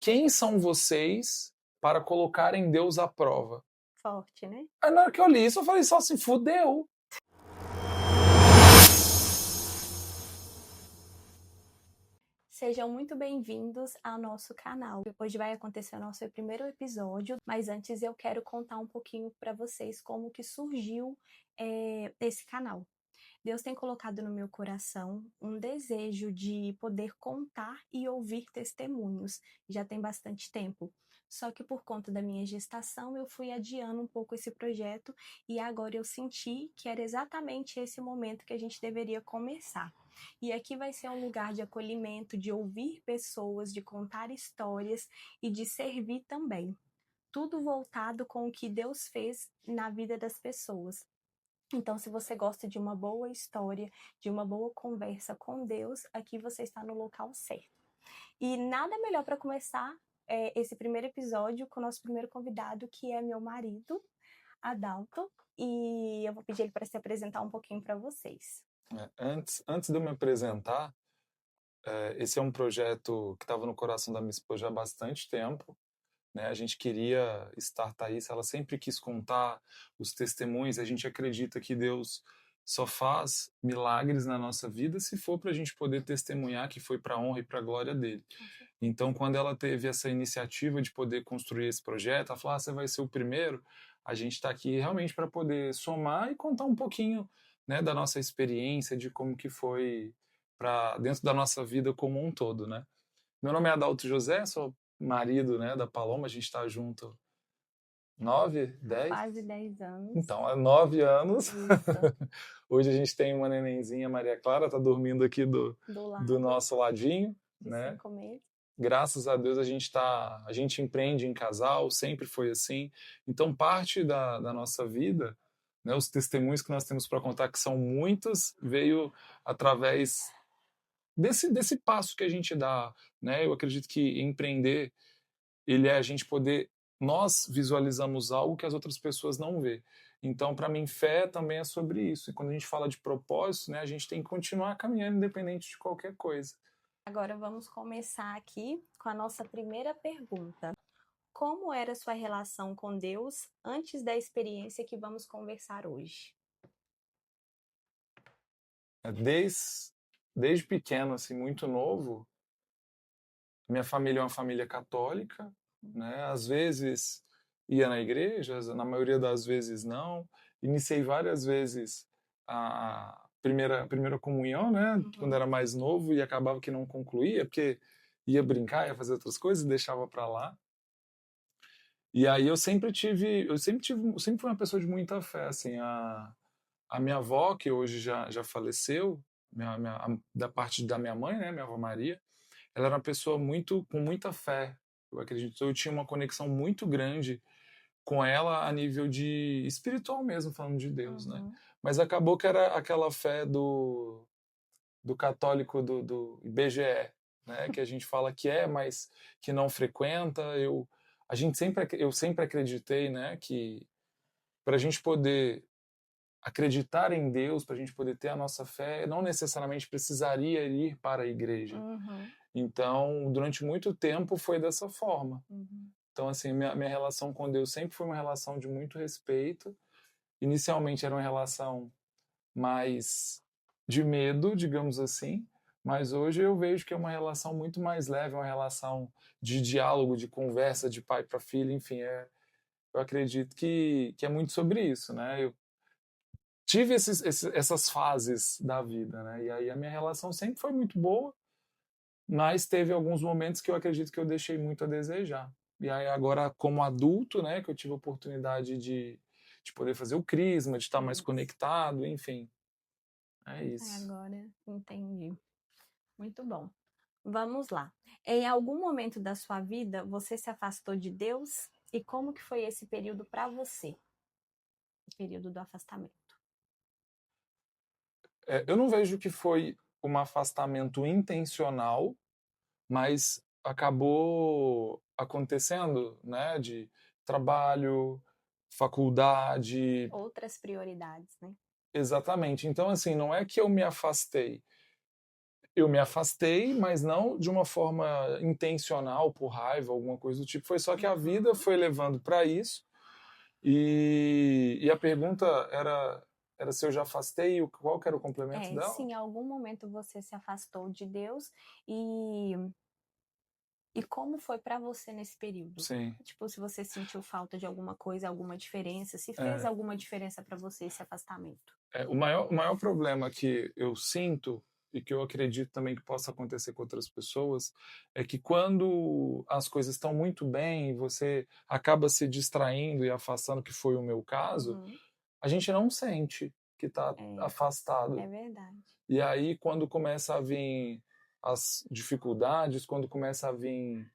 quem são vocês para colocarem Deus à prova? Forte, né? Aí na hora que eu li isso, eu falei só assim, fudeu. Sejam muito bem-vindos ao nosso canal. Hoje vai acontecer o nosso primeiro episódio, mas antes eu quero contar um pouquinho para vocês como que surgiu esse canal. Deus tem colocado no meu coração um desejo de poder contar e ouvir testemunhos. Já tem bastante tempo. Só que por conta da minha gestação, eu fui adiando um pouco esse projeto e agora eu senti que era exatamente esse momento que a gente deveria começar. E aqui vai ser um lugar de acolhimento, de ouvir pessoas, de contar histórias e de servir também. Tudo voltado com o que Deus fez na vida das pessoas. Então, se você gosta de uma boa história, de uma boa conversa com Deus, aqui você está no local certo. E nada melhor para começar esse primeiro episódio com o nosso primeiro convidado, que é meu marido, Adalto, e eu vou pedir ele para se apresentar um pouquinho para vocês. Antes de eu me apresentar, esse é um projeto que estava no coração da minha esposa já há bastante tempo. Né? A gente queria startar isso, ela sempre quis contar os testemunhos. A gente acredita que Deus só faz milagres na nossa vida se for para a gente poder testemunhar que foi para a honra e para a glória dele. Então, quando ela teve essa iniciativa de poder construir esse projeto, ela falou, você vai ser o primeiro. A gente está aqui realmente para poder somar e contar um pouquinho, né, da nossa experiência, de como que foi para dentro da nossa vida como um todo, né? Meu nome é Adalto José, sou marido, né, da Paloma, a gente está junto 9, 10? Quase 10 anos. Então, há 9 anos. Hoje a gente tem uma nenenzinha, Maria Clara, tá dormindo aqui do nosso ladinho, de né? 5 meses. Graças a Deus a gente empreende em casal, sempre foi assim. Então, parte da nossa vida, né, os testemunhos que nós temos para contar, que são muitos, veio através desse passo que a gente dá, né? Eu acredito que empreender, ele é a gente poder, nós visualizamos algo que as outras pessoas não vê. Então, para mim, fé também é sobre isso. E quando a gente fala de propósito, né, a gente tem que continuar caminhando independente de qualquer coisa. Agora vamos começar aqui com a nossa primeira pergunta. Como era a sua relação com Deus antes da experiência que vamos conversar hoje? Desde pequeno, assim, muito novo, minha família é uma família católica, né? Às vezes ia na igreja, na maioria das vezes não. Iniciei várias vezes a primeira comunhão, né? Quando era mais novo, e acabava que não concluía, porque ia brincar, ia fazer outras coisas e deixava para lá. E aí eu sempre fui uma pessoa de muita fé, assim. A minha avó, que hoje já faleceu, da parte da minha mãe, né, minha avó Maria, ela era uma pessoa com muita fé. Eu acredito que eu tinha uma conexão muito grande com ela a nível de espiritual mesmo, falando de Deus, né? Mas acabou que era aquela fé do católico do IBGE, né? Que a gente fala que mas que não frequenta. Eu sempre acreditei, né, que para a gente poder acreditar em Deus, para a gente poder ter a nossa fé, não necessariamente precisaria ir para a igreja. Então, durante muito tempo foi dessa forma. Então, assim, minha relação com Deus sempre foi uma relação de muito respeito. Inicialmente era uma relação mais de medo, digamos assim, mas hoje eu vejo que é uma relação muito mais leve, uma relação de diálogo, de conversa, de pai para filho, enfim, eu acredito que é muito sobre isso, né? Eu tive essas fases da vida, né? E aí a minha relação sempre foi muito boa, mas teve alguns momentos que eu acredito que eu deixei muito a desejar. E aí agora, como adulto, né, que eu tive a oportunidade de poder fazer o crisma, de estar mais conectado, enfim. É isso. Agora entendi. Muito bom. Vamos lá. Em algum momento da sua vida, você se afastou de Deus? E como que foi esse período para você? O período do afastamento. Eu não vejo que foi um afastamento intencional, mas acabou acontecendo, né, de trabalho, faculdade. Outras prioridades, né? Exatamente. Então, assim, não é que eu me afastei. eu me afastei, mas não de uma forma intencional, por raiva, alguma coisa do tipo. Foi só que a vida foi levando para isso. E a pergunta era se eu já afastei, qual que era o complemento dela? Se em algum momento você se afastou de Deus e como foi para você nesse período? Sim. Tipo, se você sentiu falta de alguma coisa, alguma diferença, se fez alguma diferença para você esse afastamento? O maior problema que eu sinto e que eu acredito também que possa acontecer com outras pessoas é que quando as coisas estão muito bem e você acaba se distraindo e afastando, que foi o meu caso, a gente não sente que está afastado. É verdade. E aí, quando começa a vir as dificuldades, quando começa a vir,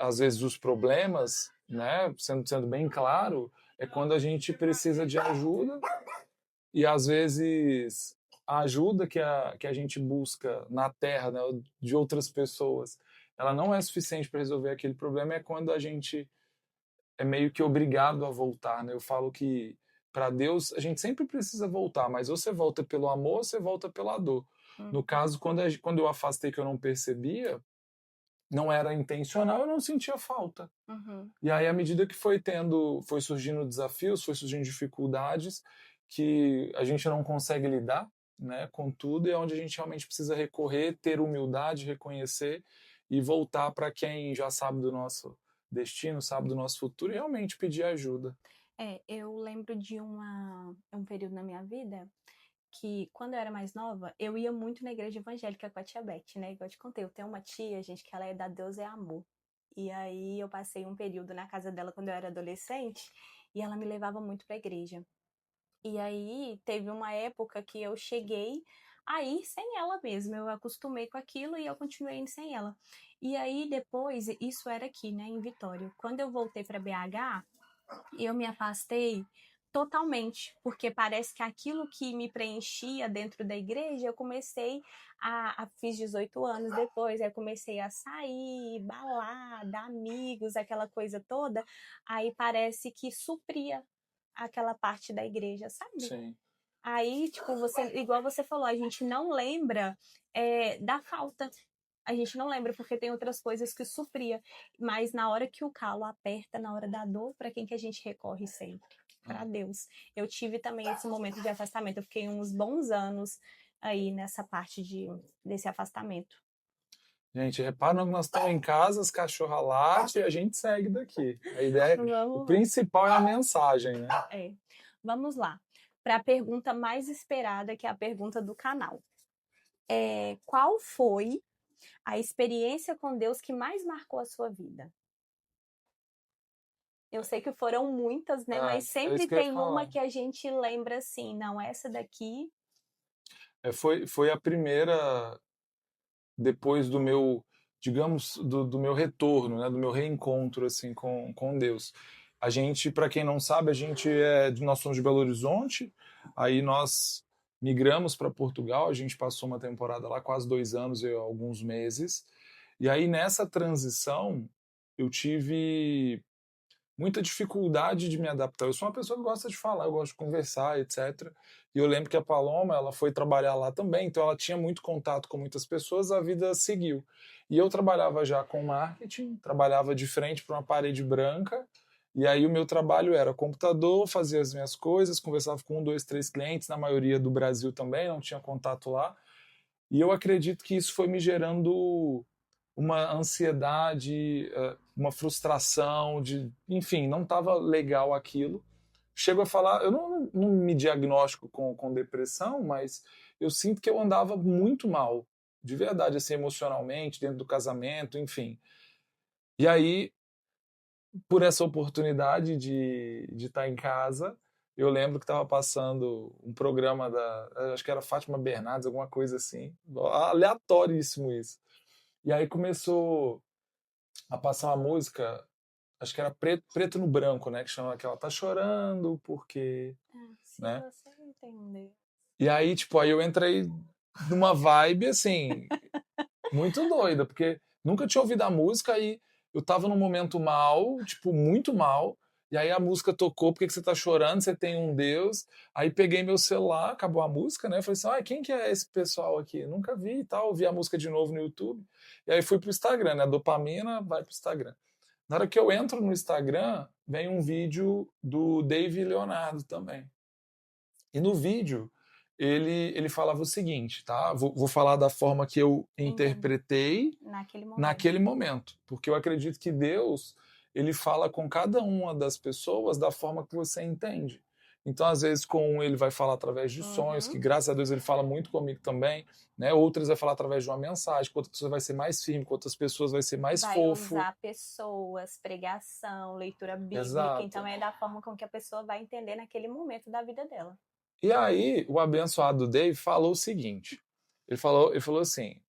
às vezes, os problemas, né, sendo bem claro, é quando a gente precisa de ajuda e, às vezes, a ajuda que a gente busca na Terra, né, de outras pessoas, ela não é suficiente para resolver aquele problema, é quando a gente é meio que obrigado a voltar, né? Eu falo que para Deus a gente sempre precisa voltar, mas ou você volta pelo amor ou você volta pela dor. No caso, quando eu afastei que eu não percebia, não era intencional, eu não sentia falta. E aí, à medida que foi surgindo desafios, foi surgindo dificuldades que a gente não consegue lidar, né, com tudo, e é onde a gente realmente precisa recorrer, ter humildade, reconhecer e voltar para quem já sabe do nosso destino, sabe do nosso futuro e realmente pedir ajuda. Eu lembro de um período na minha vida que, quando eu era mais nova, eu ia muito na igreja evangélica com a tia Beth, né? Igual eu te contei, eu tenho uma tia, gente, que ela é da Deus é Amor. E aí eu passei um período na casa dela quando eu era adolescente e ela me levava muito pra igreja. E aí teve uma época que eu cheguei a ir sem ela mesmo. Eu acostumei com aquilo e eu continuei indo sem ela. E aí depois, isso era aqui, né, em Vitória. Quando eu voltei para BH, eu me afastei totalmente, porque parece que aquilo que me preenchia dentro da igreja, eu comecei fiz 18 anos depois, aí eu comecei a sair, balada, amigos, aquela coisa toda, aí parece que supria aquela parte da igreja, sabe? Sim. Aí, tipo, igual você falou, a gente não lembra da falta. A gente não lembra porque tem outras coisas que supria. Mas na hora que o calo aperta, na hora da dor, para quem que a gente recorre sempre? Para Deus. Eu tive também esse momento de afastamento. Eu fiquei uns bons anos aí nessa parte desse afastamento. Gente, repara que nós estamos em casa, as cachorras latem e a gente segue daqui. A ideia, o principal é a mensagem, né? Vamos lá. Para a pergunta mais esperada, que é a pergunta do canal. Qual foi a experiência com Deus que mais marcou a sua vida? Eu sei que foram muitas, né? Mas sempre tem uma que a gente lembra assim, não, essa daqui... Foi a primeira, depois do meu, digamos, do meu retorno, né? Do meu reencontro, assim, com Deus. A gente, para quem não sabe, nós somos de Belo Horizonte, aí nós migramos para Portugal, a gente passou uma temporada lá, quase 2 anos e alguns meses, e aí nessa transição eu tive muita dificuldade de me adaptar. Eu sou uma pessoa que gosta de falar, eu gosto de conversar, etc. E eu lembro que a Paloma, ela foi trabalhar lá também, então ela tinha muito contato com muitas pessoas, a vida seguiu. E eu trabalhava já com marketing, trabalhava de frente para uma parede branca, e aí o meu trabalho era computador, fazia as minhas coisas, conversava com 1, 2, 3 clientes, na maioria do Brasil também, não tinha contato lá. E eu acredito que isso foi me gerando uma ansiedade, uma frustração, enfim, não estava legal aquilo. Chego a falar, eu não me diagnostico com depressão, mas eu sinto que eu andava muito mal, de verdade, assim, emocionalmente, dentro do casamento, enfim. E aí, por essa oportunidade de estar em casa, eu lembro que estava passando um programa acho que era Fátima Bernardes, alguma coisa assim, aleatoríssimo isso. E aí começou a passar uma música, acho que era Preto no Branco, né? Que chama, que ela tá chorando porque... Se né? você entender. E aí, tipo, aí eu entrei numa vibe, assim, muito doida, porque nunca tinha ouvido a música e eu tava num momento mal, tipo, muito mal, E aí a música tocou, por que você tá chorando? Você tem um Deus. Aí peguei meu celular, acabou a música, né? Falei assim, quem que é esse pessoal aqui? Nunca vi e tal. Ouvi a música de novo no YouTube. E aí fui pro Instagram, né? A dopamina vai pro Instagram. Na hora que eu entro no Instagram, vem um vídeo do Dave Leonardo também. E no vídeo, ele falava o seguinte, tá? Vou falar da forma que eu interpretei naquele momento. Porque eu acredito que Deus, ele fala com cada uma das pessoas da forma que você entende. Então, às vezes, com um ele vai falar através de sonhos, que graças a Deus ele fala muito comigo também, né? Outras vai falar através de uma mensagem, com outras pessoas vai ser mais firme, com outras pessoas vai ser mais fofo. Vai usar pessoas, pregação, leitura bíblica, Exato. então é da forma com que a pessoa vai entender naquele momento da vida dela. E aí, o abençoado Dave falou o seguinte, ele falou assim,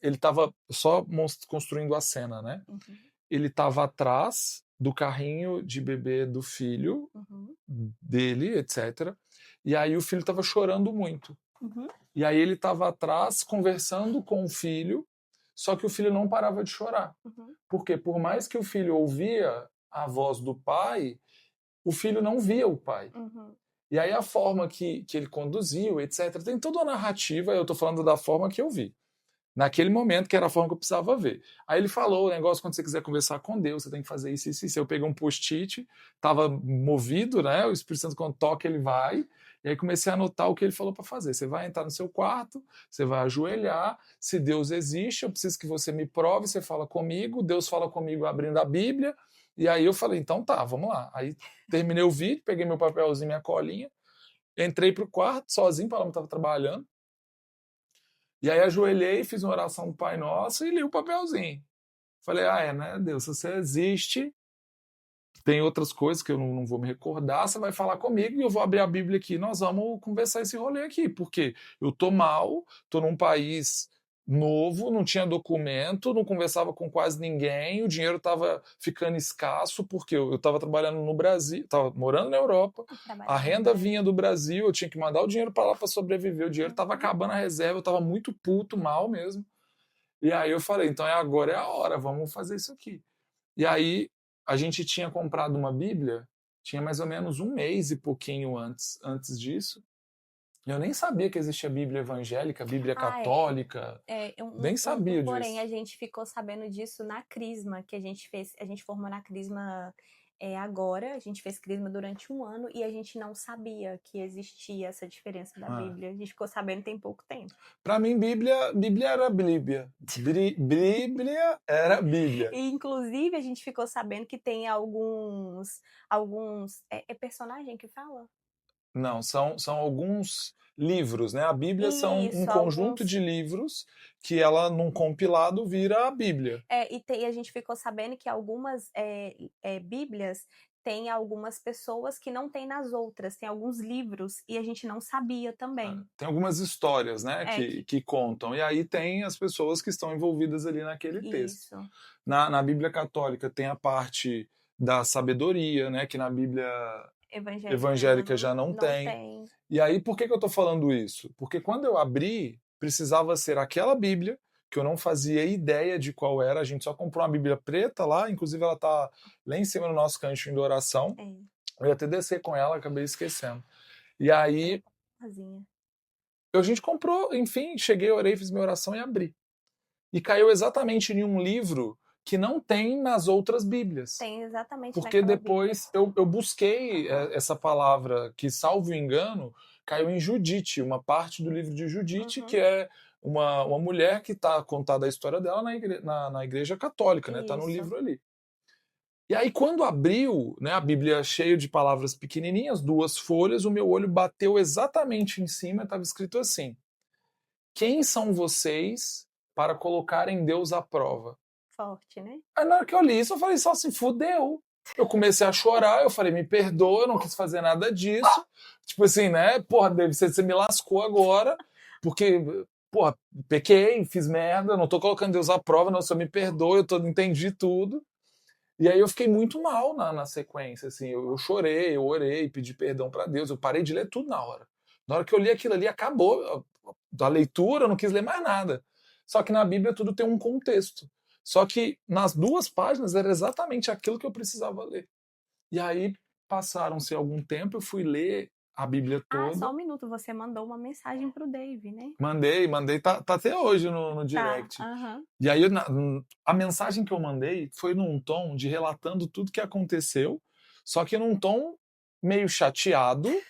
ele estava só construindo a cena, né? Ele estava atrás do carrinho de bebê do filho dele, etc. E aí o filho estava chorando muito. E aí ele estava atrás conversando com o filho, só que o filho não parava de chorar. Porque por mais que o filho ouvia a voz do pai, o filho não via o pai. E aí a forma que ele conduziu, etc. Tem toda uma narrativa, eu estou falando da forma que eu vi. Naquele momento, que era a forma que eu precisava ver. Aí ele falou o negócio, quando você quiser conversar com Deus, você tem que fazer isso, isso, isso. Eu peguei um post-it, estava movido, né? O Espírito Santo, quando toca, ele vai. E aí comecei a anotar o que ele falou para fazer. Você vai entrar no seu quarto, você vai ajoelhar. Se Deus existe, eu preciso que você me prove, você fala comigo. Deus fala comigo abrindo a Bíblia. E aí eu falei, então tá, vamos lá. Aí terminei o vídeo, peguei meu papelzinho, minha colinha, entrei pro quarto sozinho, para ela não estava trabalhando. E aí ajoelhei, fiz uma oração do Pai Nosso e li o papelzinho. Falei, né, Deus, se você existe, tem outras coisas que eu não vou me recordar, você vai falar comigo e eu vou abrir a Bíblia aqui, nós vamos conversar esse rolê aqui, porque eu tô mal, tô num país novo, não tinha documento, não conversava com quase ninguém, o dinheiro estava ficando escasso, porque eu estava trabalhando no Brasil, estava morando na Europa, a renda vinha do Brasil, eu tinha que mandar o dinheiro para lá para sobreviver, o dinheiro estava acabando a reserva, eu estava muito puto, mal mesmo. E aí eu falei, então agora é a hora, vamos fazer isso aqui. E aí a gente tinha comprado uma Bíblia, tinha mais ou menos um mês e pouquinho antes disso. Eu nem sabia que existia Bíblia evangélica, Bíblia católica. Nem sabia disso. Porém, a gente ficou sabendo disso na Crisma, que a gente fez. A gente formou na Crisma agora, a gente fez Crisma durante um ano e a gente não sabia que existia essa diferença da Bíblia. A gente ficou sabendo tem pouco tempo. Para mim, Bíblia era Bíblia. Bíblia era Bíblia. E, inclusive, a gente ficou sabendo que tem alguns personagem que fala? Não, são alguns livros, né? A Bíblia são um conjunto de livros que ela, num compilado, vira a Bíblia. E a gente ficou sabendo que algumas Bíblias tem algumas pessoas que não tem nas outras, tem alguns livros e a gente não sabia também. Tem algumas histórias, né, que contam, e aí tem as pessoas que estão envolvidas ali naquele texto. Na Bíblia católica tem a parte da sabedoria, né, que na Bíblia evangélica já não tem. E aí, por que eu estou falando isso? Porque quando eu abri, precisava ser aquela Bíblia, que eu não fazia ideia de qual era, a gente só comprou uma Bíblia preta lá, inclusive ela tá lá em cima do nosso cantinho de oração. Eu ia até descer com ela, acabei esquecendo. E aí, a gente comprou, enfim, cheguei, orei, fiz minha oração e abri. E caiu exatamente em um livro que não tem nas outras Bíblias. Tem exatamente. Porque depois eu busquei essa palavra que, salvo engano, caiu em Judite, uma parte do livro de Judite, que é uma mulher que está contada a história dela na igreja católica, né? Está no livro ali. E aí, quando abriu, né, a Bíblia cheia de palavras pequenininhas, 2 folhas, o meu olho bateu exatamente em cima, estava escrito assim: quem são vocês para colocarem Deus à prova? Forte, né? Aí na hora que eu li isso, eu falei, só se fudeu. Eu comecei a chorar, eu falei, me perdoa, eu não quis fazer nada disso. Tipo assim, né? Porra, você me lascou agora, porque, porra, pequei, fiz merda, não tô colocando Deus à prova, não, só me perdoa, eu entendi tudo. E aí eu fiquei muito mal na sequência, assim, eu chorei, eu orei, pedi perdão pra Deus, eu parei de ler tudo na hora. Na hora que eu li aquilo ali, acabou a leitura, eu não quis ler mais nada. Só que na Bíblia tudo tem um contexto. Só que nas 2 páginas era exatamente aquilo que eu precisava ler. E aí, passaram-se algum tempo, eu fui ler a Bíblia Ah, toda. só um minuto, você mandou uma mensagem pro Dave, né? Mandei, tá até hoje no Tá, direct. aham. E aí, a mensagem que eu mandei foi num tom de relatando tudo que aconteceu, só que num tom meio chateado, Meio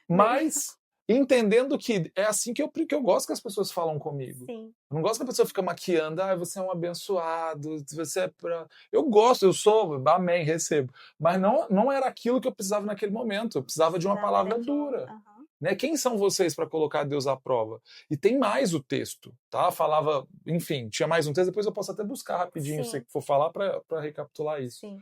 mas entendendo que é assim que eu gosto que as pessoas falam comigo. sim, Eu não gosto que a pessoa fica maquiando, você é um abençoado, você é pra... Eu gosto, eu sou, amém, recebo. Mas não era aquilo que eu precisava naquele momento, eu precisava de uma precisava era palavra de um dura. aham. Né? Quem são vocês para colocar Deus à prova? E tem mais o texto, tá? Falava, enfim, tinha mais um texto, depois eu posso até buscar rapidinho, se Sim, for falar, para recapitular isso. sim.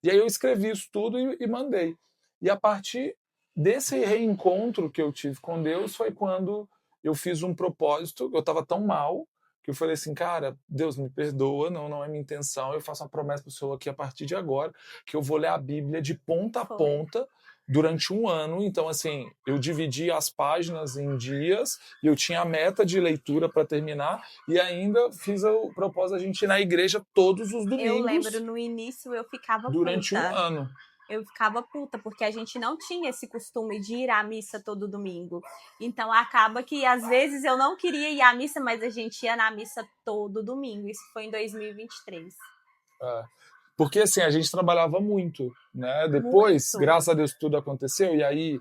E aí eu escrevi isso tudo e mandei. E a partir desse reencontro que eu tive com Deus foi quando eu fiz um propósito, eu estava tão mal, que eu falei assim, cara, Deus me perdoa, não é minha intenção, eu faço uma promessa para o Senhor aqui a partir de agora, que eu vou ler a Bíblia de ponta a Foi. ponta durante um ano. Então, assim, eu dividi as páginas em dias e eu tinha a meta de leitura para terminar e ainda fiz o propósito da gente ir na igreja todos os Eu lembro, domingos no início eu ficava durante um puta. ano. Eu ficava puta, porque a gente não tinha esse costume de ir à missa todo domingo. Então acaba que às vezes eu não queria ir à missa, mas a gente ia na missa todo domingo. Isso foi em 2023. É. Porque assim, a gente trabalhava muito, né? Depois, Muito. graças a Deus, tudo aconteceu, e aí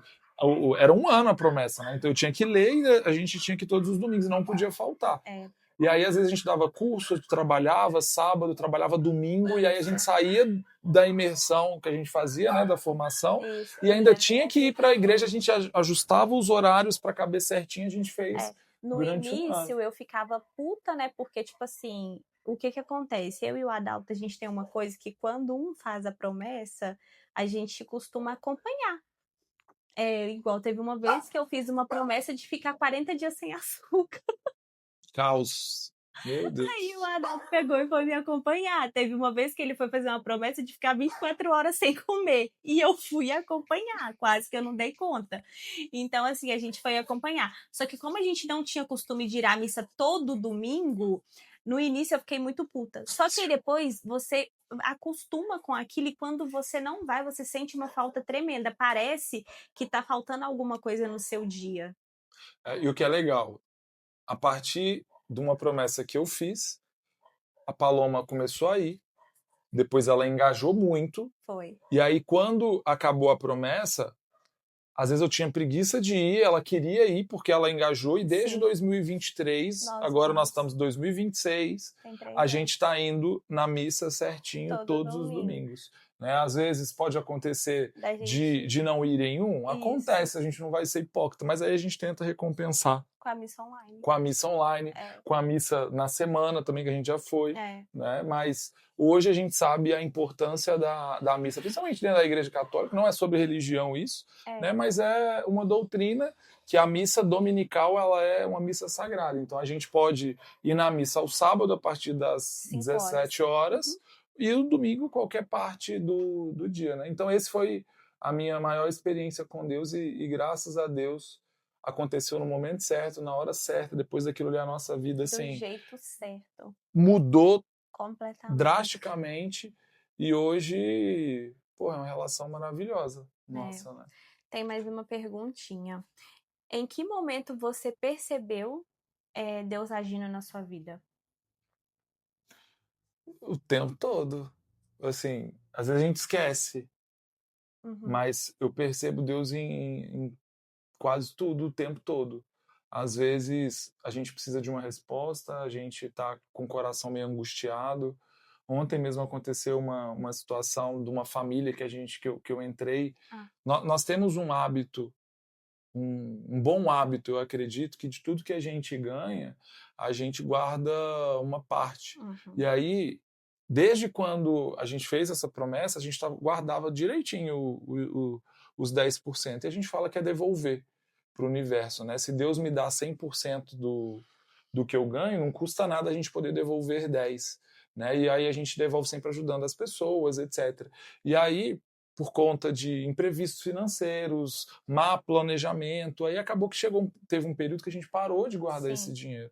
era um ano a promessa, né? Então eu tinha que ler e a gente tinha que ir todos os domingos, não podia faltar. É. E aí, às vezes, a gente dava curso, trabalhava sábado, trabalhava domingo, e aí a gente saía da imersão que a gente fazia, né, da formação, Isso. e ainda tinha que ir para a igreja, a gente ajustava os horários para caber certinho, a gente fez No durante um ano. início eu ficava puta, né? Porque, tipo assim, o que que acontece? Eu e o Adalto, a gente tem uma coisa que quando um faz a promessa, a gente costuma acompanhar. É, igual teve uma vez que eu fiz uma promessa de ficar 40 dias sem açúcar. Caos. Meu Deus. Aí o Adalto pegou e foi me acompanhar. Teve uma vez que ele foi fazer uma promessa de ficar 24 horas sem comer. E eu fui acompanhar, quase que eu não dei conta. Então, assim, a gente foi acompanhar. Só que como a gente não tinha costume de ir à missa todo domingo, no início eu fiquei muito puta. Só que aí depois você acostuma com aquilo e quando você não vai, você sente uma falta tremenda. Parece que tá faltando alguma coisa no seu dia. E o que é legal, a partir de uma promessa que eu fiz, a Paloma começou a ir, depois ela engajou muito, Foi. e aí quando acabou a promessa, às vezes eu tinha preguiça de ir, ela queria ir porque ela engajou, e desde Sim. 2023, agora nós estamos em 2026, Tem 3 a anos. gente está indo na missa certinho Todo todos os domingo. domingos. Né? Às vezes pode acontecer Da gente de não ir em um, Isso. acontece, a gente não vai ser hipócrita, mas aí a gente tenta recompensar com a missa online. com a missa online, É. com a missa na semana também, que a gente já foi, É. né? Mas hoje a gente sabe a importância da missa, principalmente dentro da Igreja Católica, não é sobre religião isso, né? Mas é uma doutrina que a missa dominical ela é uma missa sagrada. Então a gente pode ir na missa ao sábado a partir das 17 horas e o domingo qualquer parte do dia, né? Então esse foi a minha maior experiência com Deus e graças a Deus aconteceu no momento certo, na hora certa, depois daquilo ali a nossa vida assim, do jeito certo. Mudou completamente drasticamente e hoje, pô, é uma relação maravilhosa. Nossa, né? Tem mais uma perguntinha. Em que momento você percebeu Deus agindo na sua vida? O tempo todo. Assim, às vezes a gente esquece, mas eu percebo Deus em quase tudo, o tempo todo. Às vezes a gente precisa de uma resposta, a gente está com o coração meio angustiado. Ontem mesmo aconteceu uma situação de uma família que eu entrei. Nós temos um hábito, um bom hábito, eu acredito, que de tudo que a gente ganha, a gente guarda uma parte. E aí, desde quando a gente fez essa promessa, a gente guardava direitinho os 10%. E a gente fala que é devolver para o universo, né? Se Deus me dá 100% do que eu ganho, não custa nada a gente poder devolver 10%. Né? E aí a gente devolve sempre ajudando as pessoas, etc. E aí, por conta de imprevistos financeiros, má planejamento, aí acabou que teve um período que a gente parou de guardar esse dinheiro.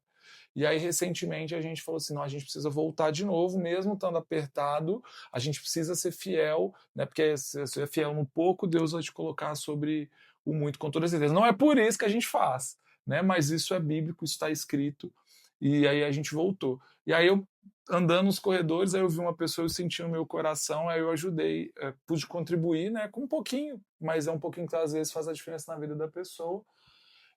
E aí, recentemente, a gente falou assim, não, a gente precisa voltar de novo, mesmo estando apertado, a gente precisa ser fiel, né? Porque se você é fiel no pouco, Deus vai te colocar sobre o muito, com toda certeza. Não é por isso que a gente faz, né? Mas isso é bíblico, isso está escrito. E aí a gente voltou. E aí eu, andando nos corredores, aí eu vi uma pessoa, eu senti no meu coração, aí eu ajudei, pude contribuir, né? Com um pouquinho, mas é um pouquinho que às vezes faz a diferença na vida da pessoa.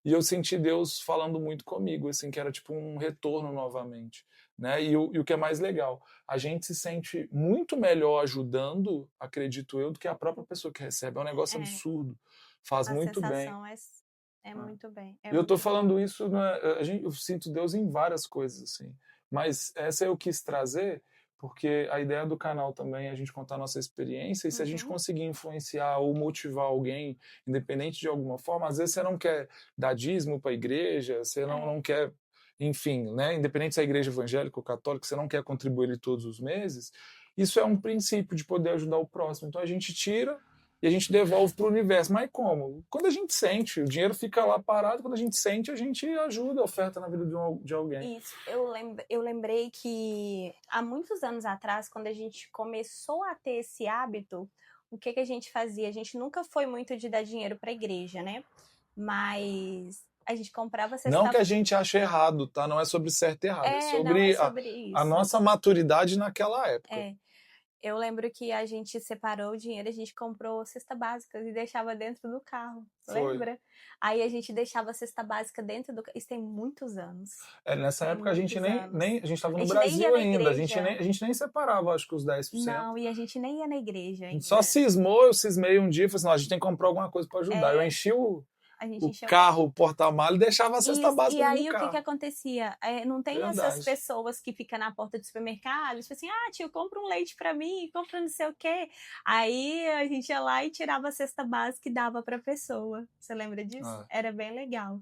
E eu senti Deus falando muito comigo, assim, que era tipo um retorno novamente, né? E o que é mais legal, a gente se sente muito melhor ajudando, acredito eu, do que a própria pessoa que recebe. É um negócio É, absurdo, faz a muito bem. sensação é Né? muito bem, é E eu tô muito bom. falando isso, né, eu sinto Deus em várias coisas, assim. Mas essa eu quis trazer porque a ideia do canal também é a gente contar a nossa experiência, e se a gente Uhum. conseguir influenciar ou motivar alguém, independente de alguma forma, às vezes você não quer dar dízimo para a igreja, você não quer, enfim, né, independente se é a igreja evangélica ou católica, você não quer contribuir ele todos os meses, isso é um princípio de poder ajudar o próximo. Então a gente tira e a gente devolve para o universo. Mas como? Quando a gente sente, o dinheiro fica lá parado, quando a gente sente, a gente ajuda, oferta na vida de alguém. Isso, eu lembrei que há muitos anos atrás, quando a gente começou a ter esse hábito, o que a gente fazia? A gente nunca foi muito de dar dinheiro para a igreja, né? Mas a gente comprava Não que cesta. a gente ache errado, tá? Não é sobre certo e errado, é Não é sobre sobre a isso. nossa maturidade naquela época. É. Eu lembro que a gente separou o dinheiro, a gente comprou cesta básica e deixava dentro do carro, Foi. lembra? Aí a gente deixava a cesta básica dentro do carro. Isso tem muitos anos. Nessa Tem época a gente muitos anos. a gente estava A no gente nem ia Brasil na ainda, igreja. a gente nem separava, acho que os 10%. Não, e a gente nem ia na igreja A gente só ainda. cismou, eu cismei um dia e falei assim, não, a gente tem que comprar alguma coisa para ajudar. Eu enchi A gente o encheu. carro, o porta-malas e deixava a cesta Isso, e básica dentro do aí o que carro. acontecia? Não tem essas Verdade. pessoas que ficam na porta do supermercado, tipo assim, tio, compra um leite pra mim, compra não sei o quê. Aí a gente ia lá e tirava a cesta básica e dava pra pessoa. Você lembra disso? Ah. Era bem legal.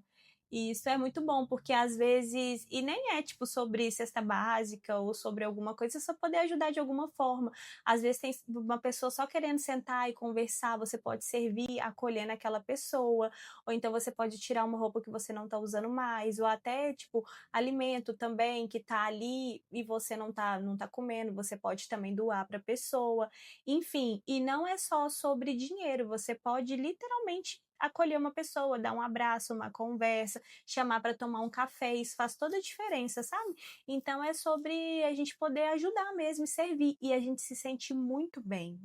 E isso é muito bom, porque às vezes, e nem é tipo sobre cesta básica ou sobre alguma coisa, você só poder ajudar de alguma forma. Às vezes tem uma pessoa só querendo sentar e conversar, você pode servir, acolhendo aquela pessoa, ou então você pode tirar uma roupa que você não tá usando mais, ou até, tipo, alimento também que tá ali e você não tá comendo, você pode também doar pra pessoa. Enfim, e não é só sobre dinheiro, você pode literalmente acolher uma pessoa, dar um abraço, uma conversa, chamar para tomar um café, isso faz toda a diferença, sabe? Então é sobre a gente poder ajudar mesmo e servir, e a gente se sente muito bem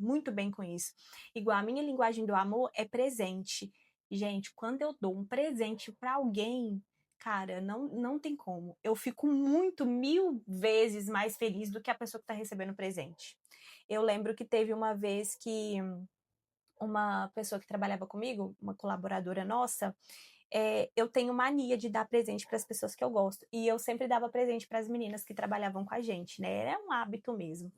com isso. Igual a minha linguagem do amor é presente. Gente, quando eu dou um presente para alguém, cara, não tem como. Eu fico muito, 1000 vezes mais feliz do que a pessoa que tá recebendo o presente. Eu lembro que teve uma vez que uma pessoa que trabalhava comigo, uma colaboradora nossa, eu tenho mania de dar presente para as pessoas que eu gosto. E eu sempre dava presente para as meninas que trabalhavam com a gente, né? É um hábito mesmo.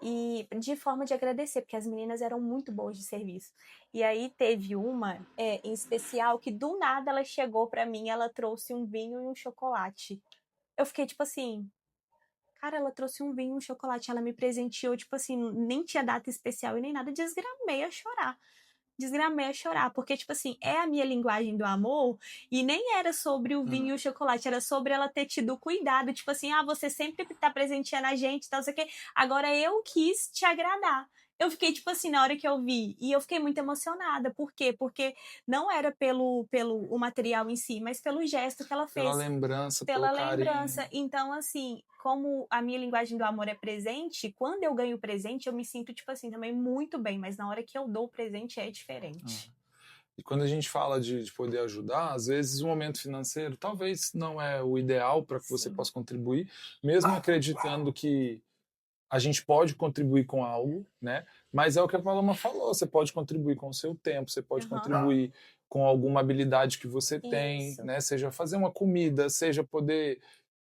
E de forma de agradecer, porque as meninas eram muito boas de serviço. E aí teve uma em especial que do nada ela chegou para mim, ela trouxe um vinho e um chocolate. Eu fiquei tipo assim, cara, ela trouxe um vinho e um chocolate, ela me presenteou, tipo assim, nem tinha data especial e nem nada, desgramei a chorar. Desgramei a chorar, porque, tipo assim, é a minha linguagem do amor, e nem era sobre o vinho e o chocolate, era sobre ela ter tido cuidado, tipo assim, você sempre tá presenteando a gente, tal, sei o quê, agora eu quis te agradar. Eu fiquei, tipo assim, na hora que eu vi, e eu fiquei muito emocionada, por quê? Porque não era pelo o material em si, mas pelo gesto que ela Pela fez, lembrança, pelo pela carinho. lembrança. Então, assim, como a minha linguagem do amor é presente, quando eu ganho presente, eu me sinto, tipo assim, também muito bem, mas na hora que eu dou o presente é diferente. E quando a gente fala de poder ajudar, às vezes o momento financeiro talvez não é o ideal para que você Sim. possa contribuir, mesmo acreditando que a gente pode contribuir com algo, né? Mas é o que a Paloma falou, você pode contribuir com o seu tempo, você pode contribuir com alguma habilidade que você tem, Isso. né? Seja fazer uma comida, seja poder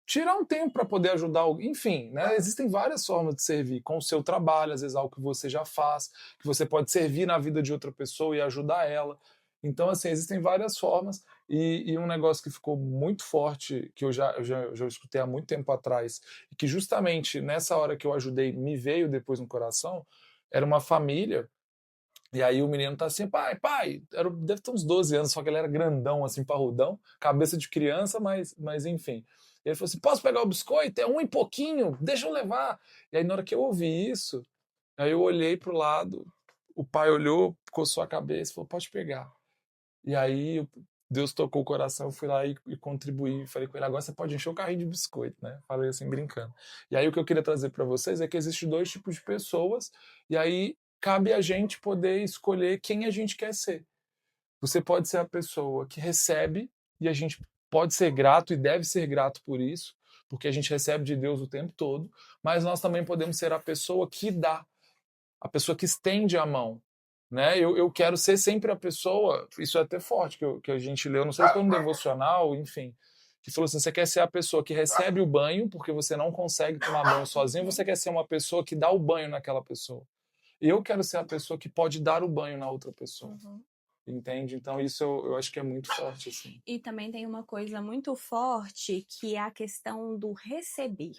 tirar um tempo para poder ajudar alguém, enfim, né? Existem várias formas de servir com o seu trabalho, às vezes algo que você já faz, que você pode servir na vida de outra pessoa e ajudar ela. Então, assim, existem várias formas e um negócio que ficou muito forte, que eu já escutei há muito tempo atrás, e que justamente nessa hora que eu ajudei me veio depois no coração, era uma família, e aí o menino tá assim, pai, deve ter uns 12 anos, só que ele era grandão, assim, parrudão, cabeça de criança, mas enfim. E ele falou assim, posso pegar o biscoito? É um e pouquinho, deixa eu levar. E aí na hora que eu ouvi isso, aí eu olhei pro lado, o pai olhou, coçou a cabeça e falou, pode pegar. E aí Deus tocou o coração, eu fui lá e contribuí. Falei com ele, agora você pode encher o carrinho de biscoito, né? Falei assim, brincando. E aí o que eu queria trazer para vocês é que existem dois tipos de pessoas, e aí cabe a gente poder escolher quem a gente quer ser. Você pode ser a pessoa que recebe, e a gente pode ser grato e deve ser grato por isso, porque a gente recebe de Deus o tempo todo, mas nós também podemos ser a pessoa que dá, a pessoa que estende a mão. Né? Eu quero ser sempre a pessoa, isso é até forte que a gente leu, não sei se foi um devocional, enfim, que falou assim, você quer ser a pessoa que recebe o banho, porque você não consegue tomar banho sozinho, você quer ser uma pessoa que dá o banho naquela pessoa. Eu quero ser a pessoa que pode dar o banho na outra pessoa. Entende? Então isso eu acho que é muito forte. Assim. E também tem uma coisa muito forte, que é a questão do receber.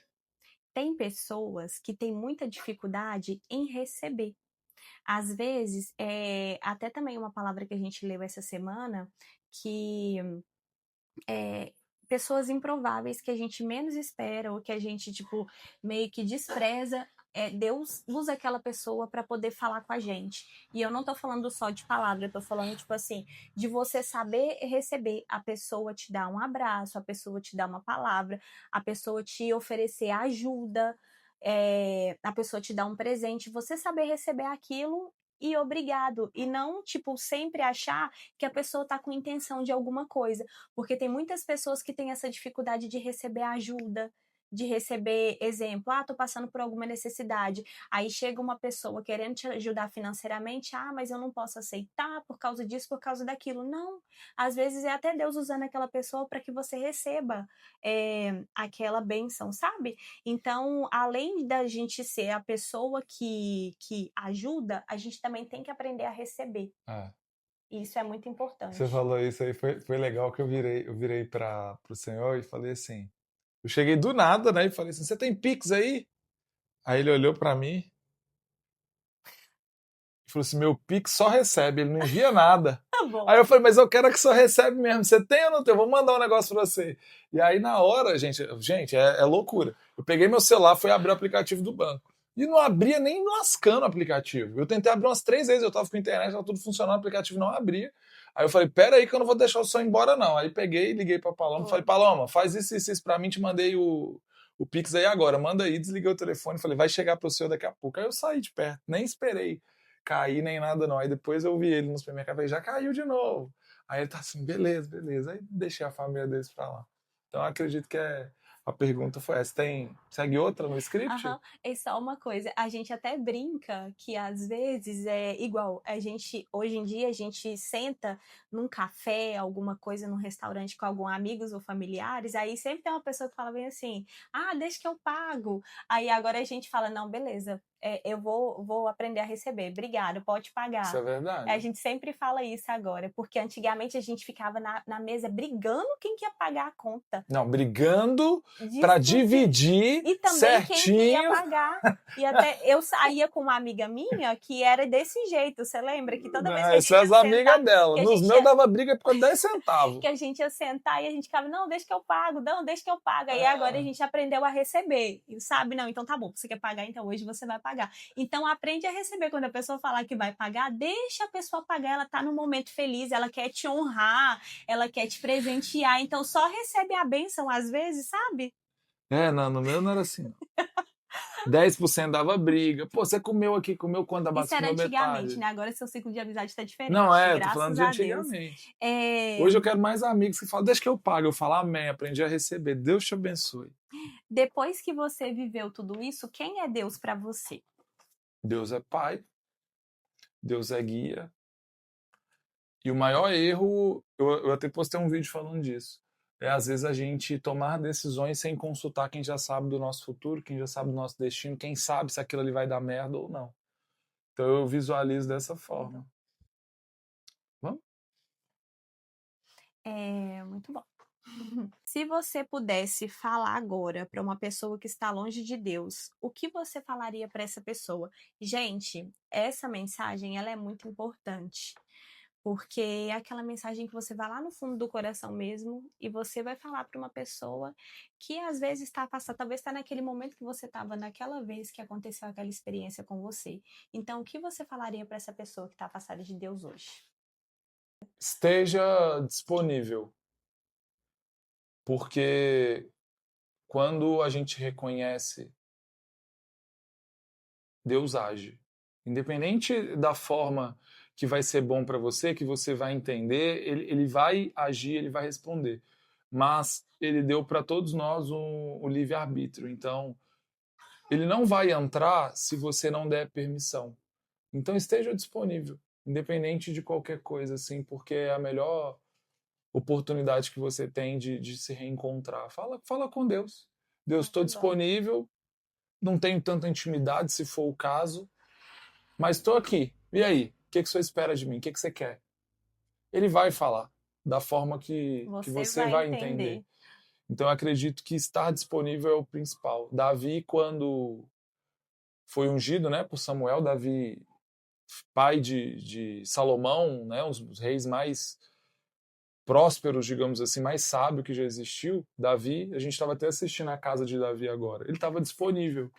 Tem pessoas que têm muita dificuldade em receber. Às vezes, até também uma palavra que a gente leu essa semana, que pessoas improváveis que a gente menos espera, ou que a gente, tipo, meio que despreza, Deus usa aquela pessoa para poder falar com a gente. E eu não tô falando só de palavra, eu tô falando, tipo assim, de você saber receber. A pessoa te dar um abraço, a pessoa te dar uma palavra, a pessoa te oferecer ajuda, a pessoa te dar um presente, você saber receber aquilo e obrigado. E não, tipo, sempre achar que a pessoa tá com intenção de alguma coisa. Porque tem muitas pessoas que têm essa dificuldade de receber ajuda, de receber exemplo. Ah, tô passando por alguma necessidade. Aí chega uma pessoa querendo te ajudar financeiramente. Ah, mas eu não posso aceitar por causa disso, por causa daquilo. Não. Às vezes é até Deus usando aquela pessoa para que você receba aquela bênção, sabe? Então, além da gente ser a pessoa que ajuda, a gente também tem que aprender a receber. Isso é muito importante. Você falou isso aí, foi legal que eu virei para o senhor e falei assim, eu cheguei do nada, né, e falei assim, você tem Pix aí? Aí ele olhou para mim e falou assim, meu Pix só recebe, ele não envia nada. Tá bom. Aí eu falei, mas eu quero que só recebe mesmo, você tem ou não tem? Eu vou mandar um negócio para você. E aí na hora, gente é loucura. Eu peguei meu celular, fui abrir o aplicativo do banco. E não abria nem lascando o aplicativo. Eu tentei abrir umas 3 vezes, eu tava com a internet, tava tudo funcionando, o aplicativo não abria. Aí eu falei, pera aí que eu não vou deixar o som embora não. Aí peguei, liguei pra Paloma, falei, Paloma, faz isso pra mim, te mandei o Pix aí agora, manda aí, desliguei o telefone, falei, vai chegar pro seu daqui a pouco. Aí eu saí de perto, nem esperei cair nem nada não. Aí depois eu vi ele no supermercado, falei, já caiu de novo. Aí ele tá assim, beleza, beleza. Aí deixei a família deles pra lá. Então eu acredito que a pergunta foi essa. Segue outra no script? É só uma coisa, a gente até brinca que às vezes é igual, hoje em dia a gente senta num café, alguma coisa, num restaurante com alguns amigos ou familiares, aí sempre tem uma pessoa que fala bem assim, deixa que eu pago. Aí agora a gente fala, não, beleza, eu vou aprender a receber, obrigado, pode pagar. Isso é verdade. A gente sempre fala isso agora, porque antigamente a gente ficava na mesa brigando quem que ia pagar a conta. Não, brigando para dividir e também certinho. Quem que ia pagar. E até eu saía com uma amiga minha que era desse jeito, você lembra? Que toda vez que a gente essas amigas dela. Nos meus dava briga por 10 centavos. Que a gente ia sentar e a gente ficava, não, deixa que eu pago, não, deixa que eu pago. Aí agora a gente aprendeu a receber, sabe? Não, então tá bom, você quer pagar, então hoje você vai pagar. Então aprende a receber. Quando a pessoa falar que vai pagar, deixa a pessoa pagar, ela tá num momento feliz, ela quer te honrar, ela quer te presentear, então só recebe a bênção às vezes, sabe? Não, no meu não era assim. 10% dava briga. Pô, você comeu quando da base? Isso era antigamente, né? Agora seu ciclo de amizade tá diferente. Não, tô falando de antigamente. Hoje eu quero mais amigos que falam, deixa que eu pago. Eu falo, amém, aprendi a receber. Deus te abençoe. Depois que você viveu tudo isso, quem é Deus para você? Deus é pai. Deus é guia. E o maior erro, eu até postei um vídeo falando disso, é às vezes a gente tomar decisões sem consultar quem já sabe do nosso futuro, quem já sabe do nosso destino, quem sabe se aquilo ali vai dar merda ou não. Então eu visualizo dessa forma. Vamos? Muito bom. Se você pudesse falar agora para uma pessoa que está longe de Deus, o que você falaria para essa pessoa? Gente, essa mensagem ela é muito importante, Porque é aquela mensagem que você vai lá no fundo do coração mesmo e você vai falar para uma pessoa que às vezes está afastada, talvez está naquele momento que você estava naquela vez que aconteceu aquela experiência com você. Então, o que você falaria para essa pessoa que está afastada de Deus hoje? Esteja disponível, porque quando a gente reconhece, Deus age. Independente da forma que vai ser bom para você, que você vai entender, ele vai agir, ele vai responder. Mas ele deu para todos nós o livre-arbítrio. Então, ele não vai entrar se você não der permissão. Então, esteja disponível, independente de qualquer coisa, assim, porque é a melhor oportunidade que você tem de se reencontrar. Fala com Deus. Deus, estou Muito bom. disponível, não tenho tanta intimidade, se for o caso, mas estou aqui. E aí? O que você espera de mim? O que você quer? Ele vai falar da forma que Você você vai vai entender. entender. Então, eu acredito que estar disponível é o principal. Davi, quando foi ungido, né, por Samuel, Davi, pai de Salomão, né, um dos reis mais prósperos, digamos assim, mais sábio que já existiu, Davi, a gente estava até assistindo a casa de Davi agora. Ele estava disponível.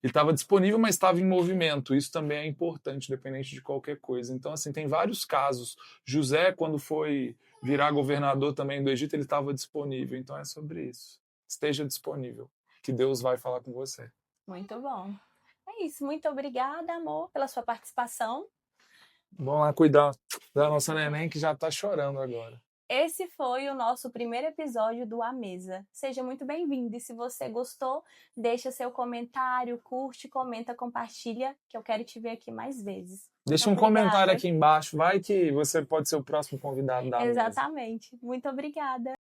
Ele estava disponível, mas estava em movimento. Isso também é importante, independente de qualquer coisa. Então, assim, tem vários casos. José, quando foi virar governador também do Egito, ele estava disponível. Então, é sobre isso. Esteja disponível, que Deus vai falar com você. Muito bom. É isso. Muito obrigada, amor, pela sua participação. Vamos lá cuidar da nossa neném, que já está chorando agora. Esse foi o nosso primeiro episódio do A Mesa. Seja muito bem-vindo e se você gostou, deixa seu comentário, curte, comenta, compartilha, que eu quero te ver aqui mais vezes. Deixa um comentário aqui embaixo, vai que você pode ser o próximo convidado da mesa. Exatamente. Muito obrigada.